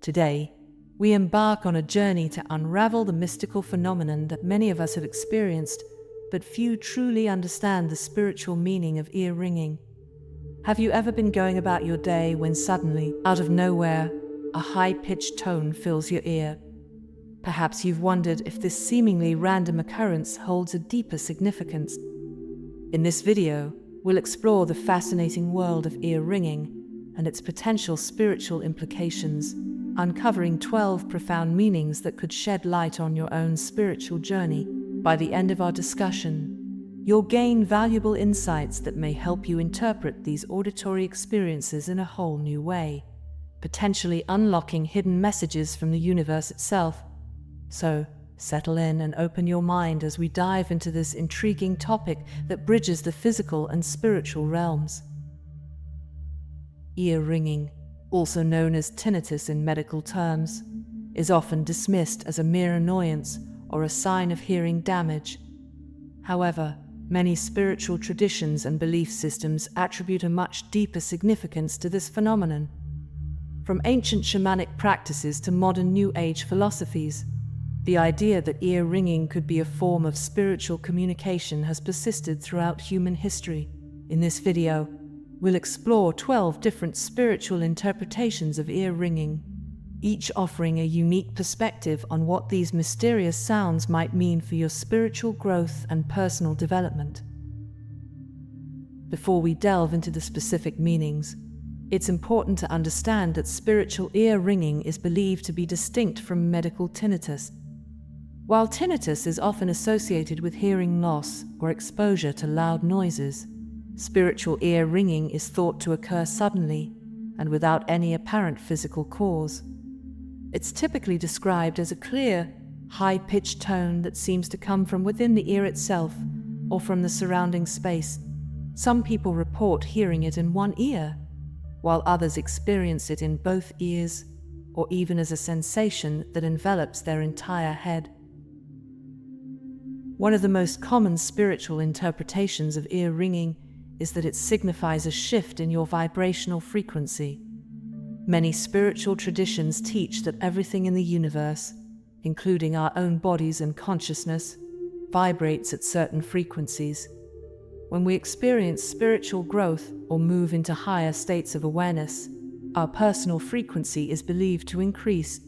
Today, we embark on a journey to unravel the mystical phenomenon that many of us have experienced, but few truly understand the spiritual meaning of ear ringing. Have you ever been going about your day when suddenly, out of nowhere, a high-pitched tone fills your ear? Perhaps you've wondered if this seemingly random occurrence holds a deeper significance. In this video, we'll explore the fascinating world of ear ringing and its potential spiritual implications, uncovering 12 profound meanings that could shed light on your own spiritual journey. By the end of our discussion, you'll gain valuable insights that may help you interpret these auditory experiences in a whole new way, potentially unlocking hidden messages from the universe itself. So, settle in and open your mind as we dive into this intriguing topic that bridges the physical and spiritual realms. Ear ringing, also known as tinnitus in medical terms, is often dismissed as a mere annoyance or a sign of hearing damage. However, many spiritual traditions and belief systems attribute a much deeper significance to this phenomenon. From ancient shamanic practices to modern New Age philosophies, the idea that ear ringing could be a form of spiritual communication has persisted throughout human history. In this video, we'll explore 12 different spiritual interpretations of ear ringing, each offering a unique perspective on what these mysterious sounds might mean for your spiritual growth and personal development. Before we delve into the specific meanings, it's important to understand that spiritual ear ringing is believed to be distinct from medical tinnitus. While tinnitus is often associated with hearing loss or exposure to loud noises, spiritual ear ringing is thought to occur suddenly and without any apparent physical cause. It's typically described as a clear, high-pitched tone that seems to come from within the ear itself or from the surrounding space. Some people report hearing it in one ear, while others experience it in both ears or even as a sensation that envelops their entire head. One of the most common spiritual interpretations of ear ringing is that it signifies a shift in your vibrational frequency. Many spiritual traditions teach that everything in the universe, including our own bodies and consciousness, vibrates at certain frequencies. When we experience spiritual growth or move into higher states of awareness, our personal frequency is believed to increase.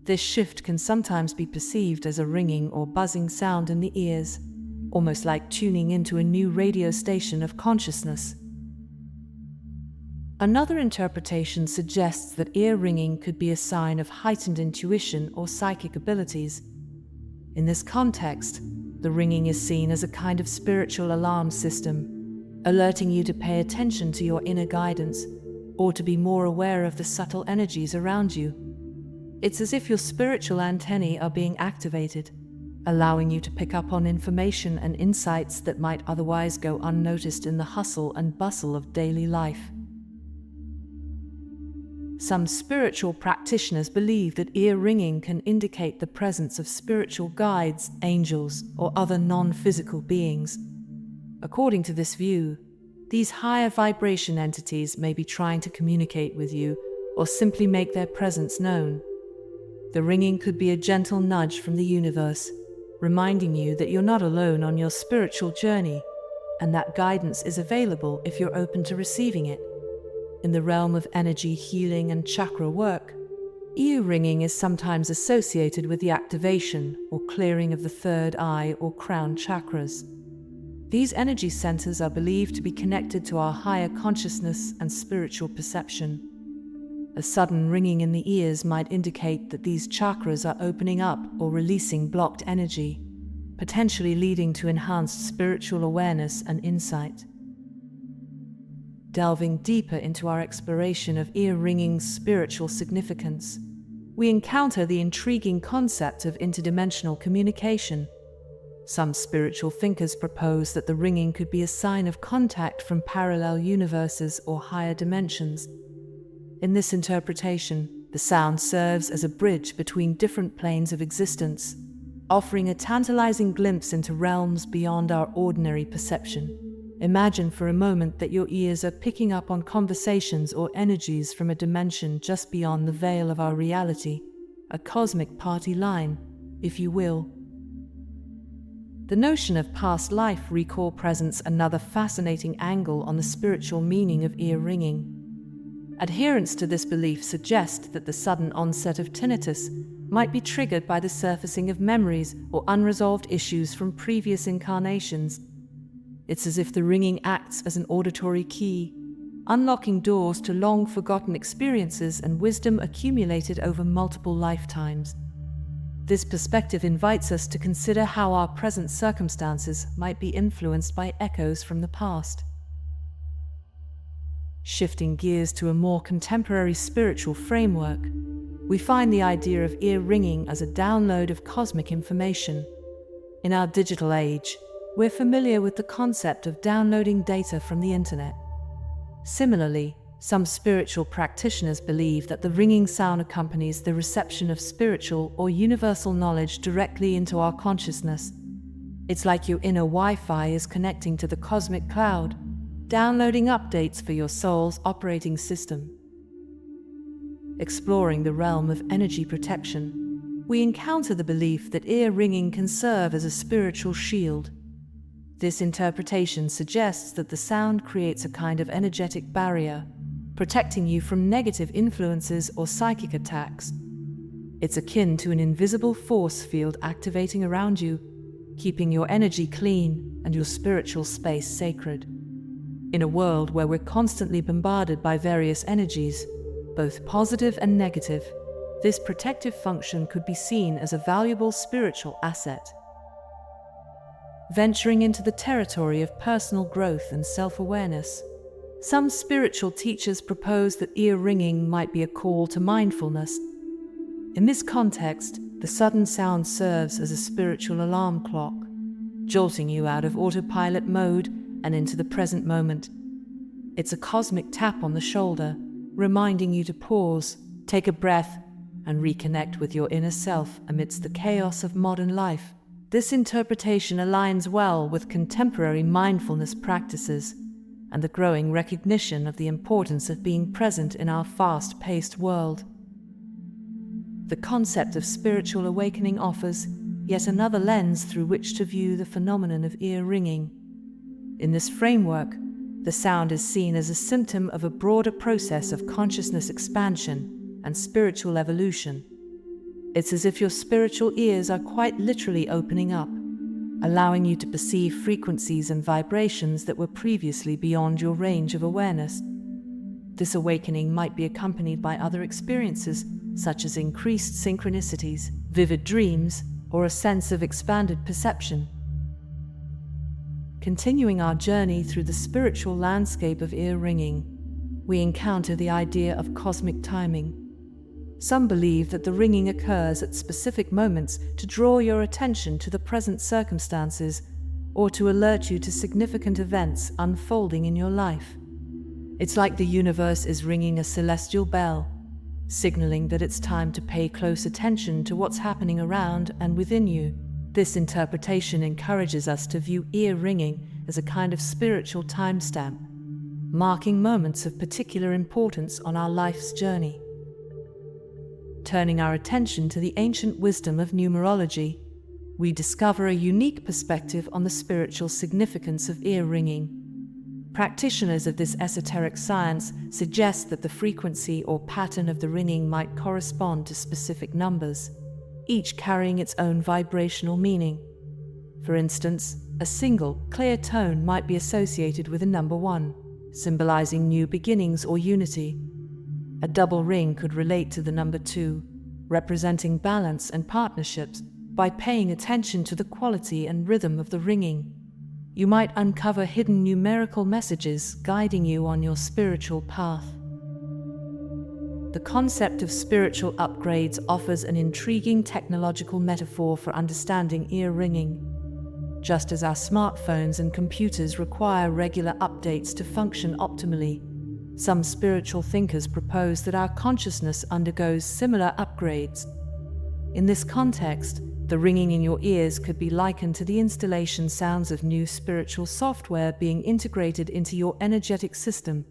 This shift can sometimes be perceived as a ringing or buzzing sound in the ears, almost like tuning into a new radio station of consciousness. Another interpretation suggests that ear ringing could be a sign of heightened intuition or psychic abilities. In this context, the ringing is seen as a kind of spiritual alarm system, alerting you to pay attention to your inner guidance or to be more aware of the subtle energies around you. It's as if your spiritual antennae are being activated, allowing you to pick up on information and insights that might otherwise go unnoticed in the hustle and bustle of daily life. Some spiritual practitioners believe that ear ringing can indicate the presence of spiritual guides, angels, or other non-physical beings. According to this view, these higher vibration entities may be trying to communicate with you or simply make their presence known. The ringing could be a gentle nudge from the universe, reminding you that you're not alone on your spiritual journey, and that guidance is available if you're open to receiving it. In the realm of energy healing and chakra work, ear ringing is sometimes associated with the activation or clearing of the third eye or crown chakras. These energy centers are believed to be connected to our higher consciousness and spiritual perception. A sudden ringing in the ears might indicate that these chakras are opening up or releasing blocked energy, potentially leading to enhanced spiritual awareness and insight. Delving deeper into our exploration of ear ringing's spiritual significance, we encounter the intriguing concept of interdimensional communication. Some spiritual thinkers propose that the ringing could be a sign of contact from parallel universes or higher dimensions. In this interpretation, the sound serves as a bridge between different planes of existence, offering a tantalizing glimpse into realms beyond our ordinary perception. Imagine for a moment that your ears are picking up on conversations or energies from a dimension just beyond the veil of our reality, a cosmic party line, if you will. The notion of past life recall presents another fascinating angle on the spiritual meaning of ear ringing. Adherents to this belief suggest that the sudden onset of tinnitus might be triggered by the surfacing of memories or unresolved issues from previous incarnations. It's as if the ringing acts as an auditory key, unlocking doors to long-forgotten experiences and wisdom accumulated over multiple lifetimes. This perspective invites us to consider how our present circumstances might be influenced by echoes from the past. Shifting gears to a more contemporary spiritual framework, we find the idea of ear ringing as a download of cosmic information. In our digital age, we're familiar with the concept of downloading data from the internet. Similarly, some spiritual practitioners believe that the ringing sound accompanies the reception of spiritual or universal knowledge directly into our consciousness. It's like your inner Wi-Fi is connecting to the cosmic cloud, downloading updates for your soul's operating system. Exploring the realm of energy protection, we encounter the belief that ear ringing can serve as a spiritual shield. This interpretation suggests that the sound creates a kind of energetic barrier, protecting you from negative influences or psychic attacks. It's akin to an invisible force field activating around you, keeping your energy clean and your spiritual space sacred. In a world where we're constantly bombarded by various energies, both positive and negative, this protective function could be seen as a valuable spiritual asset. Venturing into the territory of personal growth and self-awareness, some spiritual teachers propose that ear ringing might be a call to mindfulness. In this context, the sudden sound serves as a spiritual alarm clock, jolting you out of autopilot mode and into the present moment. It's a cosmic tap on the shoulder, reminding you to pause, take a breath, and reconnect with your inner self amidst the chaos of modern life. This interpretation aligns well with contemporary mindfulness practices and the growing recognition of the importance of being present in our fast-paced world. The concept of spiritual awakening offers yet another lens through which to view the phenomenon of ear ringing. In this framework, the sound is seen as a symptom of a broader process of consciousness expansion and spiritual evolution. It's as if your spiritual ears are quite literally opening up, allowing you to perceive frequencies and vibrations that were previously beyond your range of awareness. This awakening might be accompanied by other experiences, such as increased synchronicities, vivid dreams, or a sense of expanded perception. Continuing our journey through the spiritual landscape of ear ringing, we encounter the idea of cosmic timing. Some believe that the ringing occurs at specific moments to draw your attention to the present circumstances or to alert you to significant events unfolding in your life. It's like the universe is ringing a celestial bell, signaling that it's time to pay close attention to what's happening around and within you. This interpretation encourages us to view ear ringing as a kind of spiritual timestamp, marking moments of particular importance on our life's journey. Turning our attention to the ancient wisdom of numerology, we discover a unique perspective on the spiritual significance of ear ringing. Practitioners of this esoteric science suggest that the frequency or pattern of the ringing might correspond to specific numbers, each carrying its own vibrational meaning. For instance, a single, clear tone might be associated with a number 1, symbolizing new beginnings or unity. A double ring could relate to the number 2, representing balance and partnerships. By paying attention to the quality and rhythm of the ringing, you might uncover hidden numerical messages guiding you on your spiritual path. The concept of spiritual upgrades offers an intriguing technological metaphor for understanding ear ringing. Just as our smartphones and computers require regular updates to function optimally, some spiritual thinkers propose that our consciousness undergoes similar upgrades. In this context, the ringing in your ears could be likened to the installation sounds of new spiritual software being integrated into your energetic system.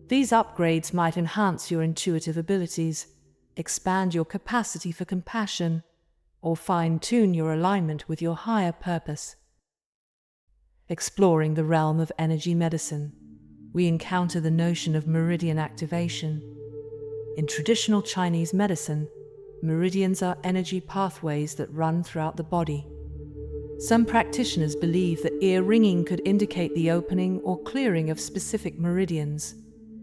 These upgrades might enhance your intuitive abilities, expand your capacity for compassion, or fine-tune your alignment with your higher purpose. Exploring the realm of energy medicine, we encounter the notion of meridian activation. In traditional Chinese medicine, meridians are energy pathways that run throughout the body. Some practitioners believe that ear ringing could indicate the opening or clearing of specific meridians,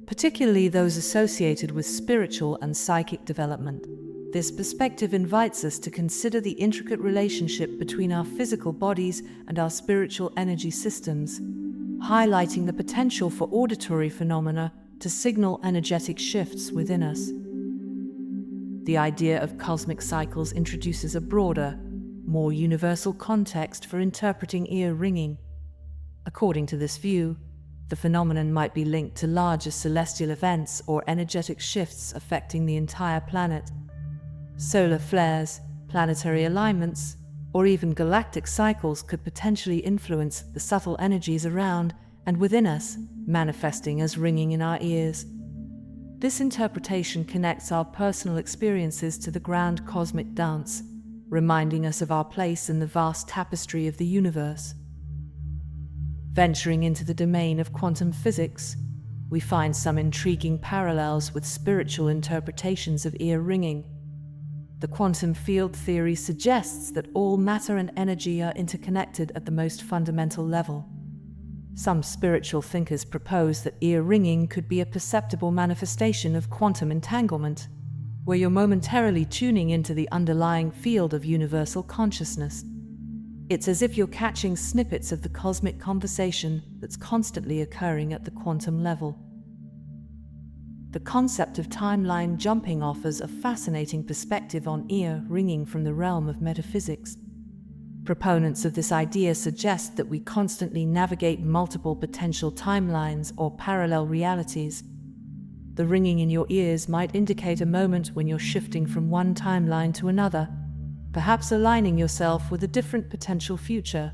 particularly those associated with spiritual and psychic development. This perspective invites us to consider the intricate relationship between our physical bodies and our spiritual energy systems, highlighting the potential for auditory phenomena to signal energetic shifts within us. The idea of cosmic cycles introduces a broader, more universal context for interpreting ear ringing. According to this view, the phenomenon might be linked to larger celestial events or energetic shifts affecting the entire planet. Solar flares, planetary alignments, or even galactic cycles could potentially influence the subtle energies around and within us, manifesting as ringing in our ears. This interpretation connects our personal experiences to the grand cosmic dance, reminding us of our place in the vast tapestry of the universe. Venturing into the domain of quantum physics, we find some intriguing parallels with spiritual interpretations of ear ringing. The quantum field theory suggests that all matter and energy are interconnected at the most fundamental level. Some spiritual thinkers propose that ear ringing could be a perceptible manifestation of quantum entanglement, where you're momentarily tuning into the underlying field of universal consciousness. It's as if you're catching snippets of the cosmic conversation that's constantly occurring at the quantum level. The concept of timeline jumping offers a fascinating perspective on ear ringing from the realm of metaphysics. Proponents of this idea suggest that we constantly navigate multiple potential timelines or parallel realities. The ringing in your ears might indicate a moment when you're shifting from one timeline to another, perhaps aligning yourself with a different potential future.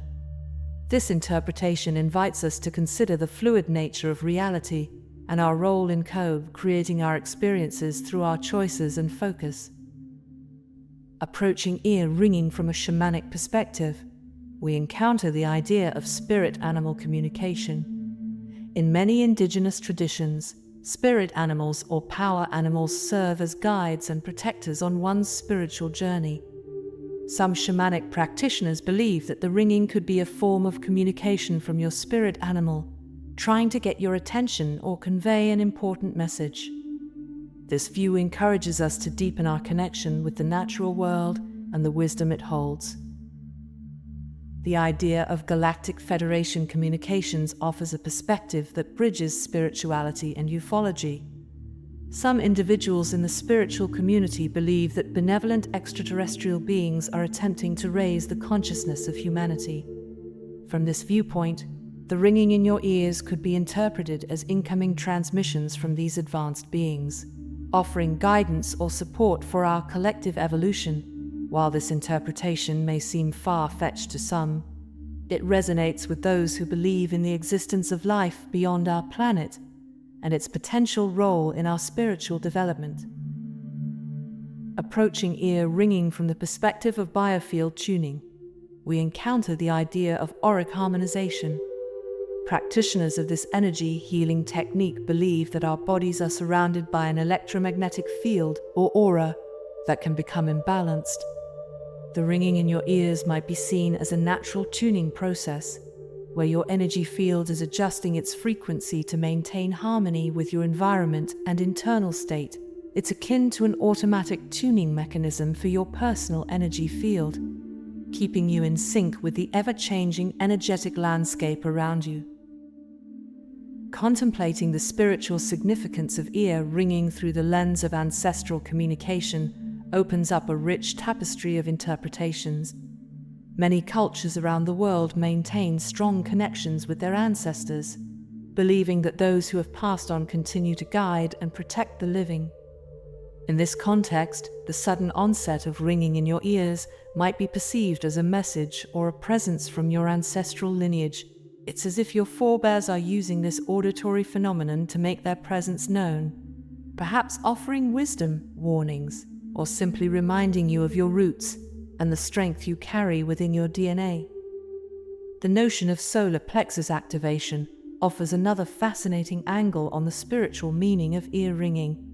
This interpretation invites us to consider the fluid nature of reality and our role in co-creating our experiences through our choices and focus. Approaching ear ringing from a shamanic perspective, we encounter the idea of spirit-animal communication. In many indigenous traditions, spirit animals or power animals serve as guides and protectors on one's spiritual journey. Some shamanic practitioners believe that the ringing could be a form of communication from your spirit animal, trying to get your attention or convey an important message. This view encourages us to deepen our connection with the natural world and the wisdom it holds. The idea of galactic federation communications offers a perspective that bridges spirituality and ufology. Some individuals in the spiritual community believe that benevolent extraterrestrial beings are attempting to raise the consciousness of humanity. From this viewpoint, the ringing in your ears could be interpreted as incoming transmissions from these advanced beings, offering guidance or support for our collective evolution. While this interpretation may seem far-fetched to some, it resonates with those who believe in the existence of life beyond our planet and its potential role in our spiritual development. Approaching ear ringing from the perspective of biofield tuning, we encounter the idea of auric harmonization. Practitioners of this energy healing technique believe that our bodies are surrounded by an electromagnetic field, or aura, that can become imbalanced. The ringing in your ears might be seen as a natural tuning process, where your energy field is adjusting its frequency to maintain harmony with your environment and internal state. It's akin to an automatic tuning mechanism for your personal energy field, keeping you in sync with the ever-changing energetic landscape around you. Contemplating the spiritual significance of ear ringing through the lens of ancestral communication opens up a rich tapestry of interpretations. Many cultures around the world maintain strong connections with their ancestors, believing that those who have passed on continue to guide and protect the living. In this context, the sudden onset of ringing in your ears might be perceived as a message or a presence from your ancestral lineage. It's as if your forebears are using this auditory phenomenon to make their presence known, perhaps offering wisdom, warnings, or simply reminding you of your roots and the strength you carry within your DNA. The notion of solar plexus activation offers another fascinating angle on the spiritual meaning of ear ringing.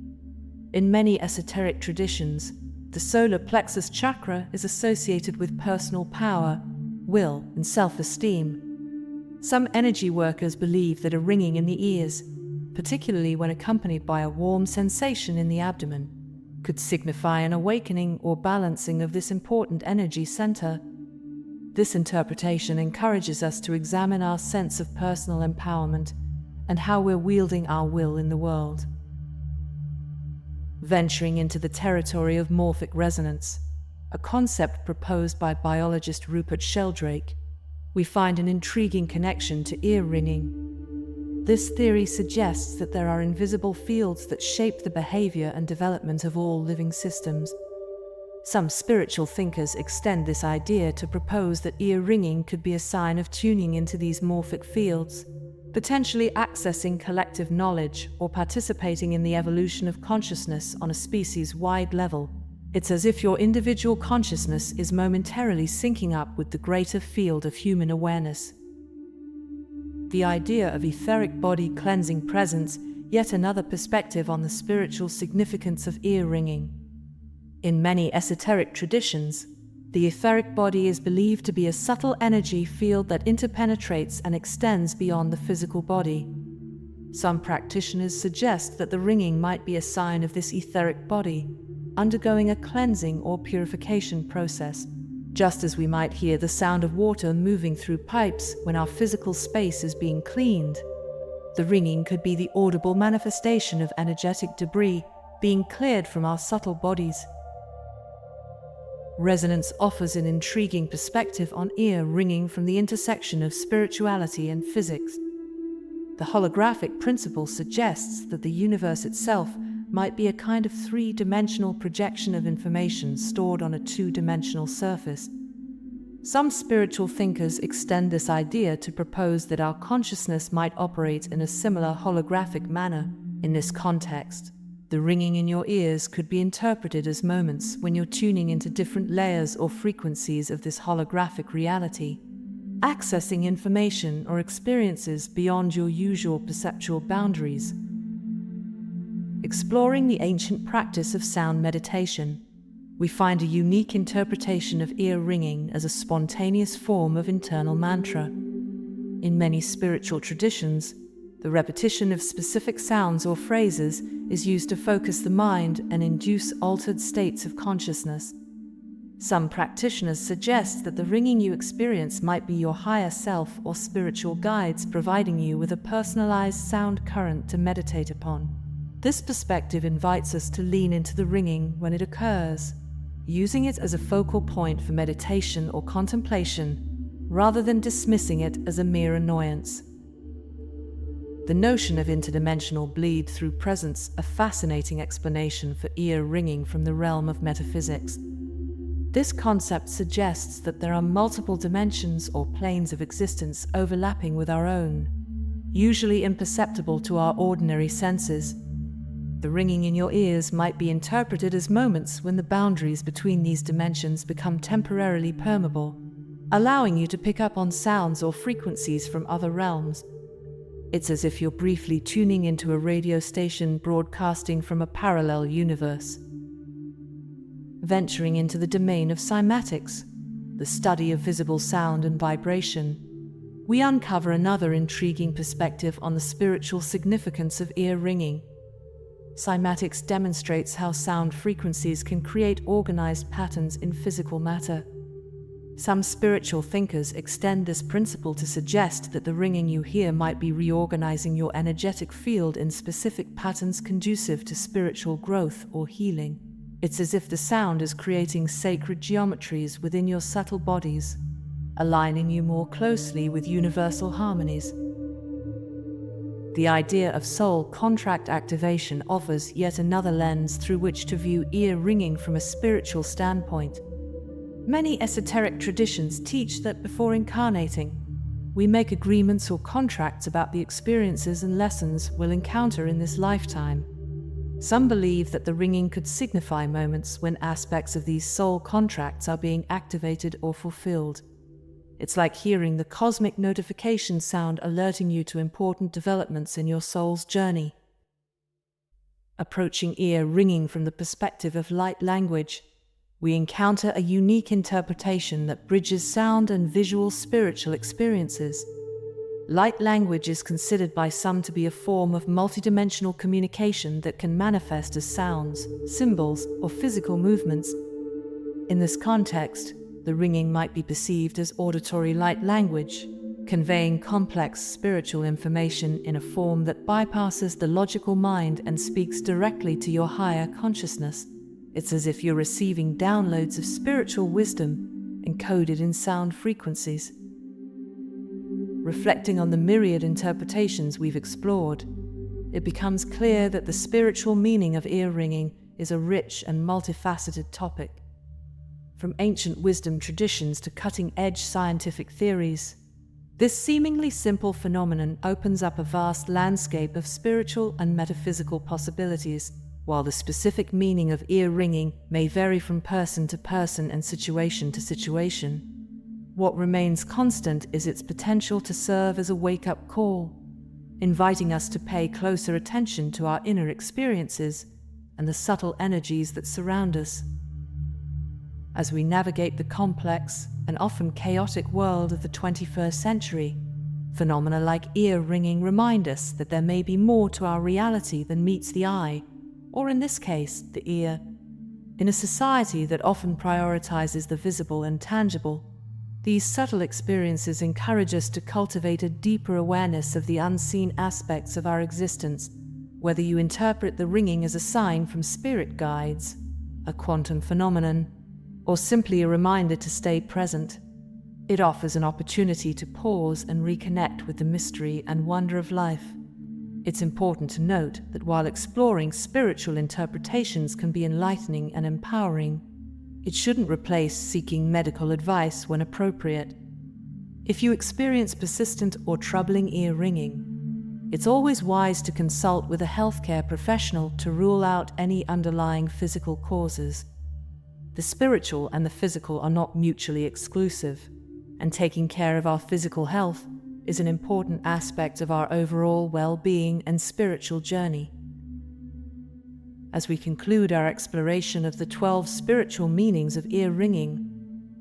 In many esoteric traditions, the solar plexus chakra is associated with personal power, will, and self-esteem. Some energy workers believe that a ringing in the ears, particularly when accompanied by a warm sensation in the abdomen, could signify an awakening or balancing of this important energy center. This interpretation encourages us to examine our sense of personal empowerment and how we're wielding our will in the world. Venturing into the territory of morphic resonance, a concept proposed by biologist Rupert Sheldrake, we find an intriguing connection to ear ringing. This theory suggests that there are invisible fields that shape the behavior and development of all living systems. Some spiritual thinkers extend this idea to propose that ear ringing could be a sign of tuning into these morphic fields, potentially accessing collective knowledge or participating in the evolution of consciousness on a species-wide level. It's as if your individual consciousness is momentarily syncing up with the greater field of human awareness. The idea of etheric body cleansing presents yet another perspective on the spiritual significance of ear ringing. In many esoteric traditions, the etheric body is believed to be a subtle energy field that interpenetrates and extends beyond the physical body. Some practitioners suggest that the ringing might be a sign of this etheric body undergoing a cleansing or purification process, just as we might hear the sound of water moving through pipes when our physical space is being cleaned. The ringing could be the audible manifestation of energetic debris being cleared from our subtle bodies. Resonance offers an intriguing perspective on ear ringing from the intersection of spirituality and physics. The holographic principle suggests that the universe itself might be a kind of three-dimensional projection of information stored on a two-dimensional surface. Some spiritual thinkers extend this idea to propose that our consciousness might operate in a similar holographic manner. In this context, the ringing in your ears could be interpreted as moments when you're tuning into different layers or frequencies of this holographic reality, accessing information or experiences beyond your usual perceptual boundaries. Exploring the ancient practice of sound meditation, we find a unique interpretation of ear ringing as a spontaneous form of internal mantra. In many spiritual traditions, the repetition of specific sounds or phrases is used to focus the mind and induce altered states of consciousness. Some practitioners suggest that the ringing you experience might be your higher self or spiritual guides providing you with a personalized sound current to meditate upon. This perspective invites us to lean into the ringing when it occurs, using it as a focal point for meditation or contemplation, rather than dismissing it as a mere annoyance. The notion of interdimensional bleed through presence, a fascinating explanation for ear ringing from the realm of metaphysics. This concept suggests that there are multiple dimensions or planes of existence overlapping with our own, usually imperceptible to our ordinary senses. The ringing in your ears might be interpreted as moments when the boundaries between these dimensions become temporarily permeable, allowing you to pick up on sounds or frequencies from other realms. It's as if you're briefly tuning into a radio station broadcasting from a parallel universe. Venturing into the domain of cymatics, the study of visible sound and vibration, we uncover another intriguing perspective on the spiritual significance of ear ringing. Cymatics demonstrates how sound frequencies can create organized patterns in physical matter. Some spiritual thinkers extend this principle to suggest that the ringing you hear might be reorganizing your energetic field in specific patterns conducive to spiritual growth or healing. It's as if the sound is creating sacred geometries within your subtle bodies, aligning you more closely with universal harmonies. The idea of soul contract activation offers yet another lens through which to view ear ringing from a spiritual standpoint. Many esoteric traditions teach that before incarnating, we make agreements or contracts about the experiences and lessons we'll encounter in this lifetime. Some believe that the ringing could signify moments when aspects of these soul contracts are being activated or fulfilled. It's like hearing the cosmic notification sound alerting you to important developments in your soul's journey. Approaching ear ringing from the perspective of light language, we encounter a unique interpretation that bridges sound and visual spiritual experiences. Light language is considered by some to be a form of multidimensional communication that can manifest as sounds, symbols, or physical movements. In this context, the ringing might be perceived as auditory light language, conveying complex spiritual information in a form that bypasses the logical mind and speaks directly to your higher consciousness. It's as if you're receiving downloads of spiritual wisdom encoded in sound frequencies. Reflecting on the myriad interpretations we've explored, it becomes clear that the spiritual meaning of ear ringing is a rich and multifaceted topic. From ancient wisdom traditions to cutting-edge scientific theories, this seemingly simple phenomenon opens up a vast landscape of spiritual and metaphysical possibilities. While the specific meaning of ear ringing may vary from person to person and situation to situation, what remains constant is its potential to serve as a wake-up call, inviting us to pay closer attention to our inner experiences and the subtle energies that surround us. As we navigate the complex and often chaotic world of the 21st century, phenomena like ear ringing remind us that there may be more to our reality than meets the eye, or in this case, the ear. In a society that often prioritizes the visible and tangible, these subtle experiences encourage us to cultivate a deeper awareness of the unseen aspects of our existence. Whether you interpret the ringing as a sign from spirit guides, a quantum phenomenon, or simply a reminder to stay present, it offers an opportunity to pause and reconnect with the mystery and wonder of life. It's important to note that while exploring spiritual interpretations can be enlightening and empowering, it shouldn't replace seeking medical advice when appropriate. If you experience persistent or troubling ear ringing, it's always wise to consult with a healthcare professional to rule out any underlying physical causes. The spiritual and the physical are not mutually exclusive, and taking care of our physical health is an important aspect of our overall well-being and spiritual journey. As we conclude our exploration of the 12 spiritual meanings of ear ringing,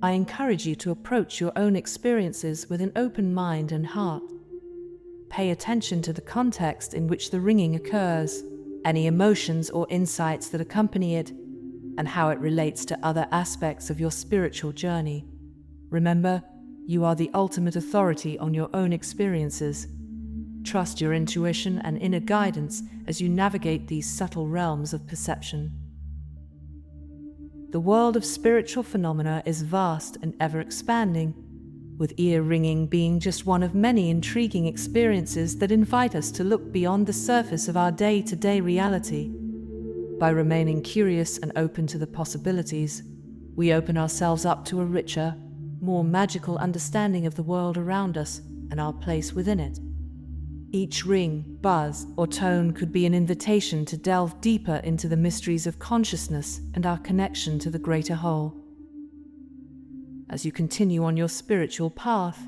I encourage you to approach your own experiences with an open mind and heart. Pay attention to the context in which the ringing occurs, any emotions or insights that accompany it, and how it relates to other aspects of your spiritual journey. Remember, you are the ultimate authority on your own experiences. Trust your intuition and inner guidance as you navigate these subtle realms of perception. The world of spiritual phenomena is vast and ever-expanding, with ear ringing being just one of many intriguing experiences that invite us to look beyond the surface of our day-to-day reality. By remaining curious and open to the possibilities, we open ourselves up to a richer, more magical understanding of the world around us and our place within it. Each ring, buzz, or tone could be an invitation to delve deeper into the mysteries of consciousness and our connection to the greater whole. As you continue on your spiritual path,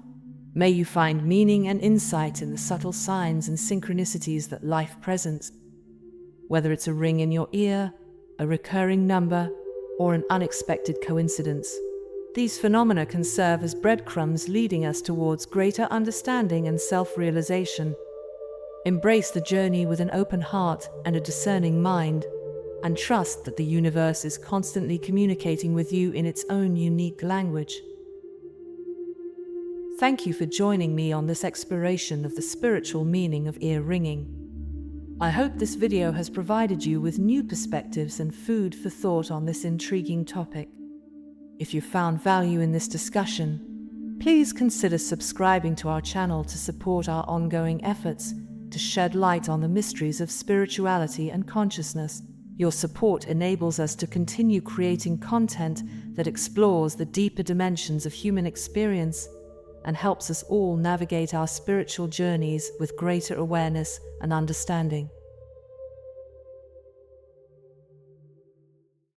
may you find meaning and insight in the subtle signs and synchronicities that life presents. Whether it's a ring in your ear, a recurring number, or an unexpected coincidence, these phenomena can serve as breadcrumbs leading us towards greater understanding and self-realization. Embrace the journey with an open heart and a discerning mind, and trust that the universe is constantly communicating with you in its own unique language. Thank you for joining me on this exploration of the spiritual meaning of ear ringing. I hope this video has provided you with new perspectives and food for thought on this intriguing topic. If you found value in this discussion, please consider subscribing to our channel to support our ongoing efforts to shed light on the mysteries of spirituality and consciousness. Your support enables us to continue creating content that explores the deeper dimensions of human experience and helps us all navigate our spiritual journeys with greater awareness and understanding.